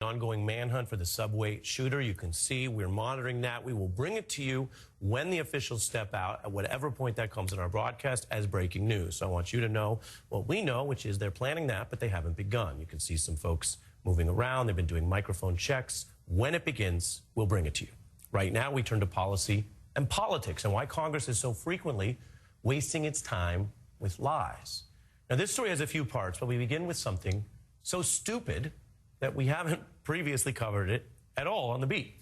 Ongoing manhunt for the subway shooter. You can see we're monitoring that. We will bring it to you when the officials step out at whatever point that comes in our broadcast as breaking news. So I want you to know what we know, which is they're planning that, but they haven't begun. You can see some folks moving around. They've been doing microphone checks. When it begins, we'll bring it to you. Right now, we turn to policy and politics and why Congress is so frequently wasting its time with lies. Now, this story has a few parts, but we begin with something so stupid that we haven't previously covered it at all on the beat.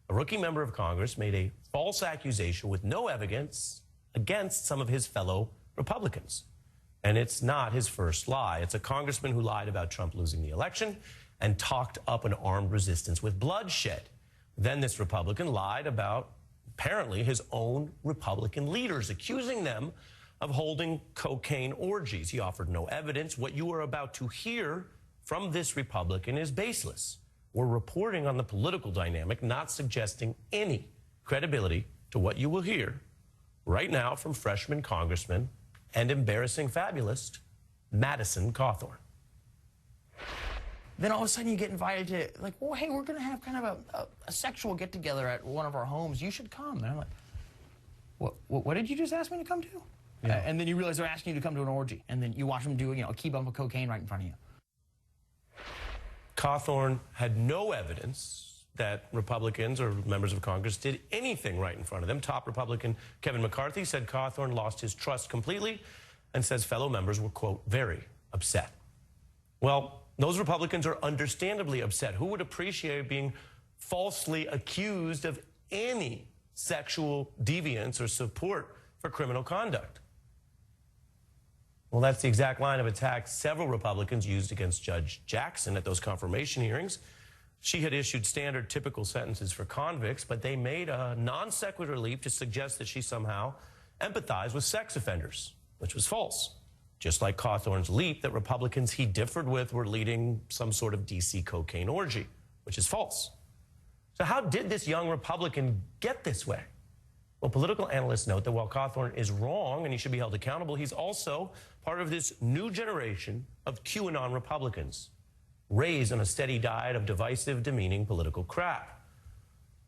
A rookie member of Congress made a false accusation with no evidence against some of his fellow Republicans. And it's not his first lie. It's a congressman who lied about Trump losing the election and talked up an armed resistance with bloodshed. Then this Republican lied about, apparently, his own Republican leaders, accusing them of holding cocaine orgies. He offered no evidence. What you are about to hear from this Republican is baseless. We're reporting on the political dynamic, not suggesting any credibility to what you will hear right now from freshman congressman and embarrassing fabulist Madison Cawthorn. Then all of a sudden you get invited to, like, well, hey, we're going to have kind of a sexual get-together at one of our homes. You should come. And I'm like, what did you just ask me to come to? Yeah. And then you realize they're asking you to come to an orgy. And then you watch them do, a key bump of cocaine right in front of you. Cawthorn had no evidence that Republicans or members of Congress did anything right in front of them. Top Republican Kevin McCarthy said Cawthorn lost his trust completely and says fellow members were, quote, very upset. Well, those Republicans are understandably upset. Who would appreciate being falsely accused of any sexual deviance or support for criminal conduct? Well, that's the exact line of attack several Republicans used against Judge Jackson at those confirmation hearings. She had issued standard typical sentences for convicts, but they made a non sequitur leap to suggest that she somehow empathized with sex offenders, which was false. Just like Cawthorn's leap that Republicans he differed with were leading some sort of D.C. cocaine orgy, which is false. So how did this young Republican get this way? Well, political analysts note that while Cawthorn is wrong and he should be held accountable, he's also part of this new generation of QAnon Republicans, raised on a steady diet of divisive, demeaning political crap.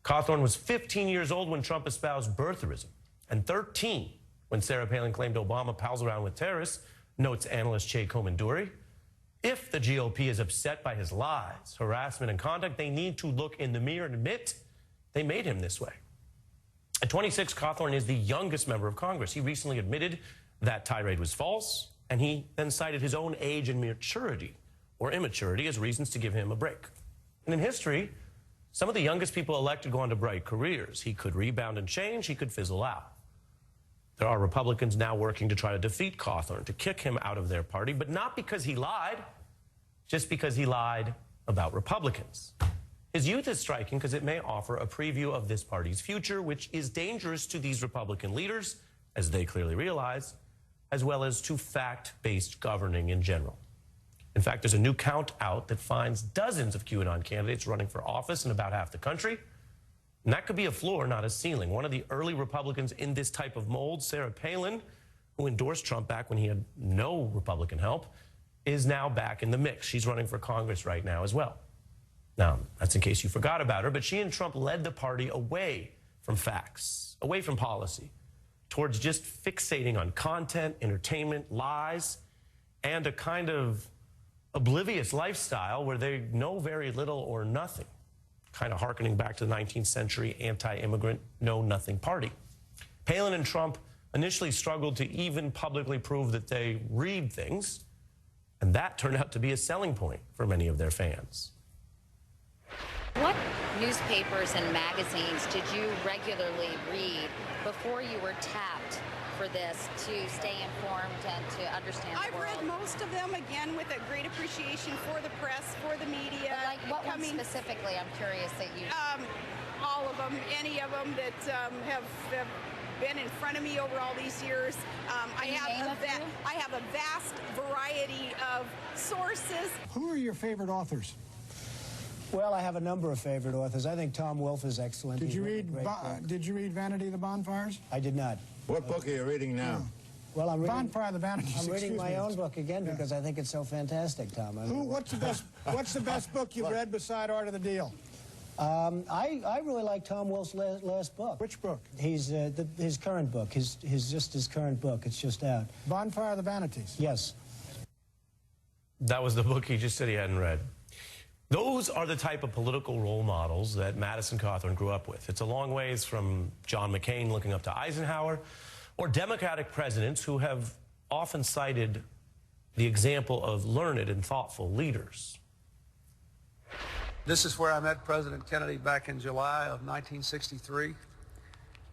Cawthorn was 15 years old when Trump espoused birtherism, and 13 when Sarah Palin claimed Obama pals around with terrorists, notes analyst Jay Komanduri. If the GOP is upset by his lies, harassment, and conduct, they need to look in the mirror and admit they made him this way. At 26, Cawthorn is the youngest member of Congress. He recently admitted that tirade was false, and he then cited his own age and maturity, or immaturity, as reasons to give him a break. And in history, some of the youngest people elected go on to bright careers. He could rebound and change. He could fizzle out. There are Republicans now working to try to defeat Cawthorn, to kick him out of their party, but not because he lied, just because he lied about Republicans. His youth is striking because it may offer a preview of this party's future, which is dangerous to these Republican leaders, as they clearly realize, as well as to fact-based governing in general. In fact, there's a new count out that finds dozens of QAnon candidates running for office in about half the country. And that could be a floor, not a ceiling. One of the early Republicans in this type of mold, Sarah Palin, who endorsed Trump back when he had no Republican help, is now back in the mix. She's running for Congress right now as well. Now, that's in case you forgot about her, but she and Trump led the party away from facts, away from policy, towards just fixating on content, entertainment, lies, and a kind of oblivious lifestyle where they know very little or nothing, kind of hearkening back to the 19th century anti-immigrant know-nothing party. Palin and Trump initially struggled to even publicly prove that they read things, and that turned out to be a selling point for many of their fans. What newspapers and magazines did you regularly read before you were tapped for this to stay informed and to understand the world? I've read most of them, again, with a great appreciation for the press, for the media. But like what ones specifically? I'm curious that you... all of them, any of them that have been in front of me over all these years. I have a vast variety of sources. Who are your favorite authors? Well, I have a number of favorite authors. I think Tom Wolfe is excellent. Did you read Vanity of the Bonfires? I did not. What book are you reading now? Well, I'm reading, Bonfire of the Vanities. I'm reading my own Excuse me. book again because I think it's so fantastic, Tom. What's the best book you've read beside Art of the Deal? I really like Tom Wolfe's last book. Which book? His current book. His current book. It's just out. Bonfire of the Vanities. Yes. That was the book he just said he hadn't read. Those are the type of political role models that Madison Cawthorn grew up with. It's a long ways from John McCain looking up to Eisenhower, or Democratic presidents who have often cited the example of learned and thoughtful leaders. This is where I met President Kennedy back in July of 1963,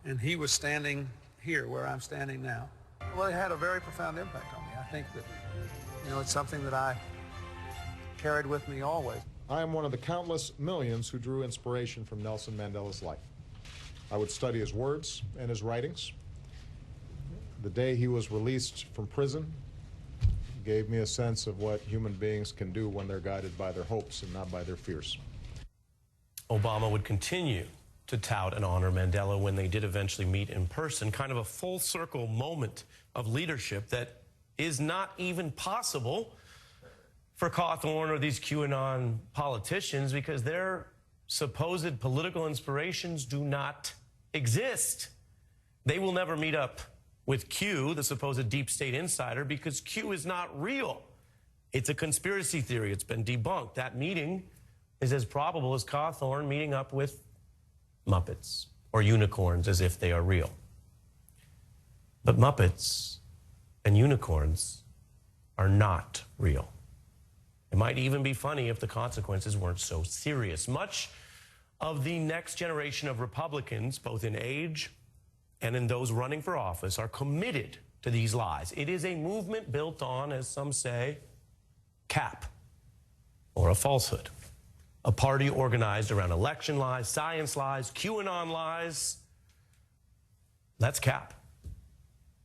and he was standing here where I'm standing now. Well, it had a very profound impact on me. I think that, it's something that I carried with me always. I am one of the countless millions who drew inspiration from Nelson Mandela's life. I would study his words and his writings. The day he was released from prison gave me a sense of what human beings can do when they're guided by their hopes and not by their fears. Obama would continue to tout and honor Mandela when they did eventually meet in person, kind of a full circle moment of leadership that is not even possible for Cawthorn or these QAnon politicians because their supposed political inspirations do not exist. They will never meet up with Q, the supposed deep state insider, because Q is not real. It's a conspiracy theory. It's been debunked. That meeting is as probable as Cawthorn meeting up with Muppets or unicorns as if they are real. But Muppets and unicorns are not real. It might even be funny if the consequences weren't so serious. Much of the next generation of Republicans, both in age and in those running for office, are committed to these lies. It is a movement built on, as some say, cap, or a falsehood. A party organized around election lies, science lies, QAnon lies. That's cap.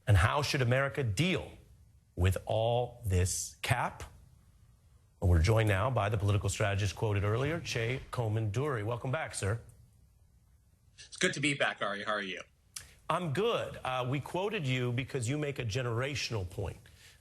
And how should America deal with all this cap? Well, we're joined now by the political strategist quoted earlier, Che Coman-Dury. Welcome back, sir. It's good to be back, Ari. How are you? I'm good. We quoted you because you make a generational point,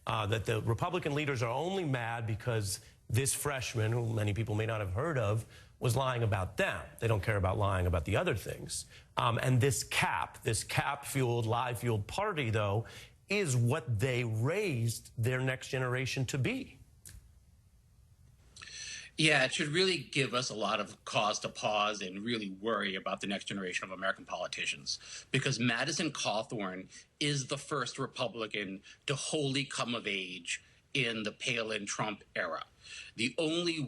that the Republican leaders are only mad because this freshman, who many people may not have heard of, was lying about them. They don't care about lying about the other things. And this cap-fueled, lie-fueled party, though, is what they raised their next generation to be. Yeah, it should really give us a lot of cause to pause and really worry about the next generation of American politicians, because Madison Cawthorn is the first Republican to wholly come of age in the Palin Trump era. The only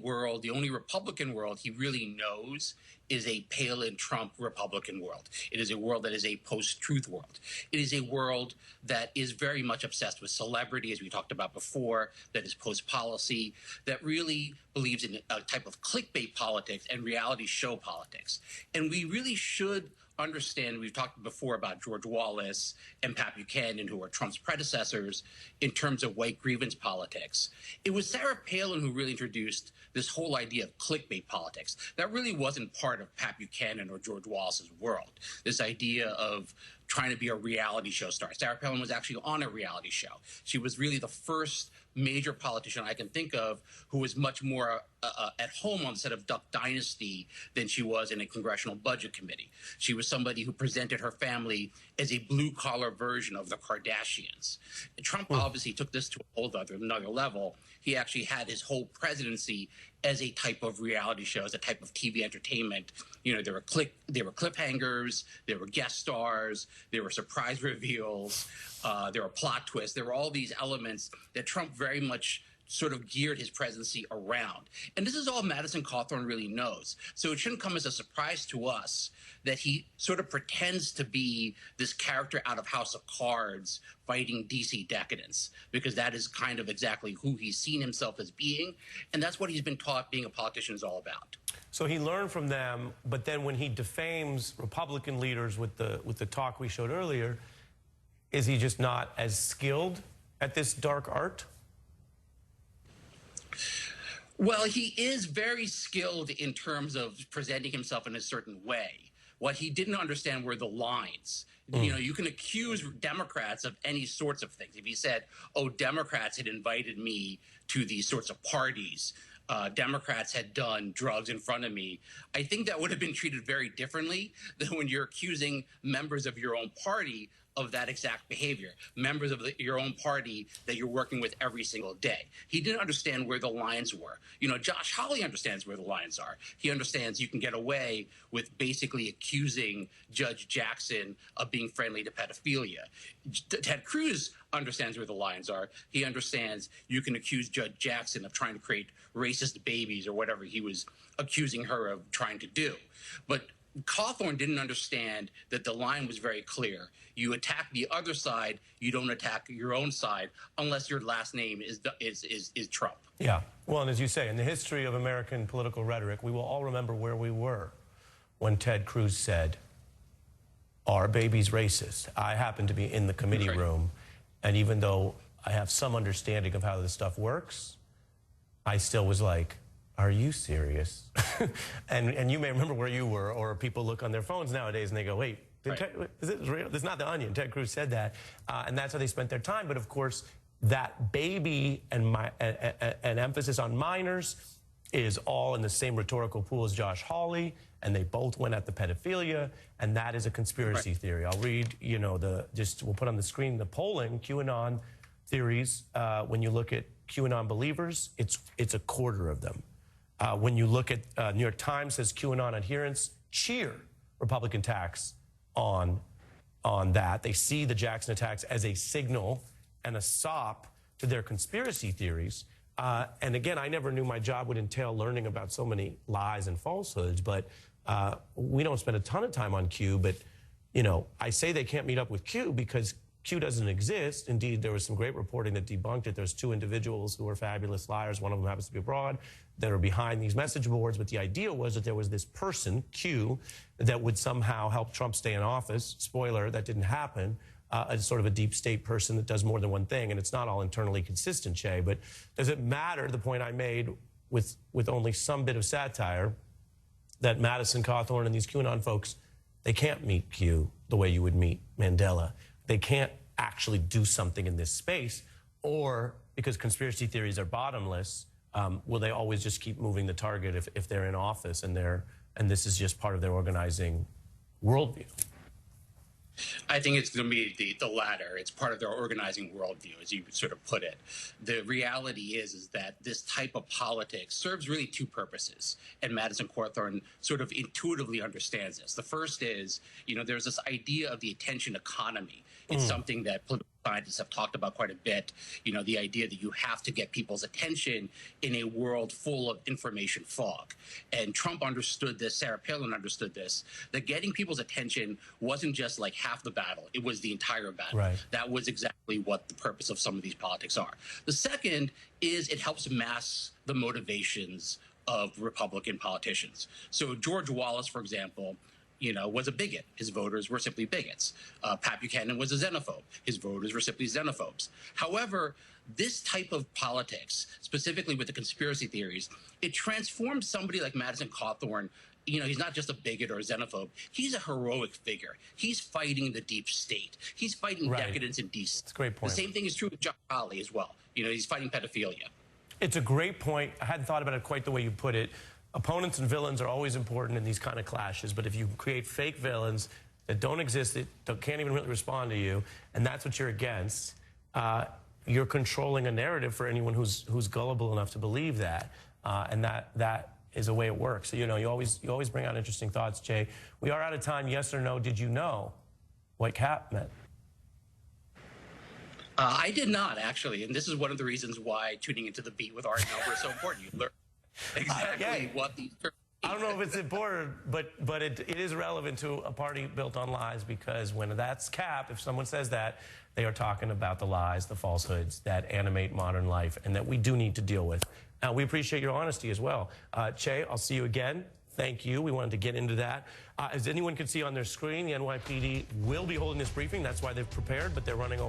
Republican world he really knows is a Palin Trump Republican world. It is a world that is a post-truth world. It is a world that is very much obsessed with celebrity, as we talked about before, that is post-policy, that really believes in a type of clickbait politics and reality show politics. And we really should understand, we've talked before about George Wallace and Pat Buchanan, who are Trump's predecessors, in terms of white grievance politics. It was Sarah Palin who really introduced this whole idea of clickbait politics. That really wasn't part of Pat Buchanan or George Wallace's world, this idea of trying to be a reality show star. Sarah Palin was actually on a reality show. She was really the first major politician I can think of who was much more at home on the set of Duck Dynasty than she was in a congressional budget committee. She was somebody who presented her family as a blue-collar version of the Kardashians. And Trump obviously took this to a whole another level. He actually had his whole presidency as a type of reality show, as a type of TV entertainment. You know, there were cliffhangers, there were guest stars, there were surprise reveals, there were plot twists. There were all these elements that Trump very much sort of geared his presidency around. And this is all Madison Cawthorn really knows. So it shouldn't come as a surprise to us that he sort of pretends to be this character out of House of Cards fighting DC decadence, because that is kind of exactly who he's seen himself as being. And that's what he's been taught being a politician is all about. So he learned from them, but then when he defames Republican leaders with the talk we showed earlier, is he just not as skilled at this dark art? Well, he is very skilled in terms of presenting himself in a certain way. What he didn't understand were the lines. You know, you can accuse Democrats of any sorts of things. If he said, oh, Democrats had invited me to these sorts of parties, Democrats had done drugs in front of me, I think that would have been treated very differently than when you're accusing members of your own party of that exact behavior, members of your own party that you're working with every single day. He didn't understand where the lines were. You know, Josh Hawley understands where the lines are. He understands you can get away with basically accusing Judge Jackson of being friendly to pedophilia. Ted Cruz understands where the lines are. He understands you can accuse Judge Jackson of trying to create racist babies or whatever he was accusing her of trying to do. But Cawthorn didn't understand that the line was very clear. You attack the other side, you don't attack your own side unless your last name is Trump. Yeah. Well, and as you say, in the history of American political rhetoric, we will all remember where we were when Ted Cruz said, our baby's racist. I happened to be in the committee room, and even though I have some understanding of how this stuff works, I still was like, are you serious? and you may remember where you were, or people look on their phones nowadays and they go, wait, is it real? This is not The Onion. Ted Cruz said that. And that's how they spent their time. But of course, that baby and an emphasis on minors is all in the same rhetorical pool as Josh Hawley, and they both went at the pedophilia, and that is a conspiracy theory. I'll read, you know, we'll put on the screen the polling, QAnon theories. When you look at QAnon believers, it's a quarter of them. When you look at New York Times says QAnon adherents cheer Republican attacks on that. They see the Jackson attacks as a signal and a sop to their conspiracy theories. And again, I never knew my job would entail learning about so many lies and falsehoods, but we don't spend a ton of time on Q. But, you know, I say they can't meet up with Q because Q doesn't exist. Indeed, there was some great reporting that debunked it. There's two individuals who are fabulous liars. One of them happens to be abroad that are behind these message boards. But the idea was that there was this person, Q, that would somehow help Trump stay in office. Spoiler, that didn't happen. As sort of a deep state person that does more than one thing. And it's not all internally consistent, Che. But does it matter, the point I made with only some bit of satire, that Madison Cawthorn and these QAnon folks, they can't meet Q the way you would meet Mandela. They can't actually do something in this space, or because conspiracy theories are bottomless, will they always just keep moving the target if they're in office and this is just part of their organizing worldview? I think it's going to be the latter. It's part of their organizing worldview, as you sort of put it. The reality is that this type of politics serves really two purposes, and Madison Cawthorn sort of intuitively understands this. The first is, you know, there's this idea of the attention economy. It's something that political scientists have talked about quite a bit. You know, the idea that you have to get people's attention in a world full of information fog. And Trump understood this, Sarah Palin understood this, that getting people's attention wasn't just like half the battle. It was the entire battle. Right. That was exactly what the purpose of some of these politics are. The second is it helps mask the motivations of Republican politicians. So George Wallace, for example, you know, was a bigot. His voters were simply bigots. Pat Buchanan was a xenophobe. His voters were simply xenophobes. However, this type of politics, specifically with the conspiracy theories, it transforms somebody like Madison Cawthorn. You know, he's not just a bigot or a xenophobe. He's a heroic figure. He's fighting the deep state. He's fighting decadence and decency. That's a great point. The same thing is true with Josh Hawley as well. You know, he's fighting pedophilia. It's a great point. I hadn't thought about it quite the way you put it. Opponents and villains are always important in these kind of clashes, but if you create fake villains that don't exist, that can't even really respond to you, and that's what you're against, you're controlling a narrative for anyone who's gullible enough to believe that, and that is a way it works. So, you know, you always bring out interesting thoughts, Jay. We are out of time. Yes or no? Did you know what cap meant? I did not, actually, and this is one of the reasons why tuning into The Beat with Art Melber is so important. You learn exactly what these terms mean. I don't know if it's important, but it is relevant to a party built on lies, because when that's cap, if someone says that, they are talking about the lies, the falsehoods that animate modern life and that we do need to deal with. We appreciate your honesty as well. Che, I'll see you again. Thank you. We wanted to get into that. As anyone can see on their screen, the NYPD will be holding this briefing. That's why they've prepared, but they're running over.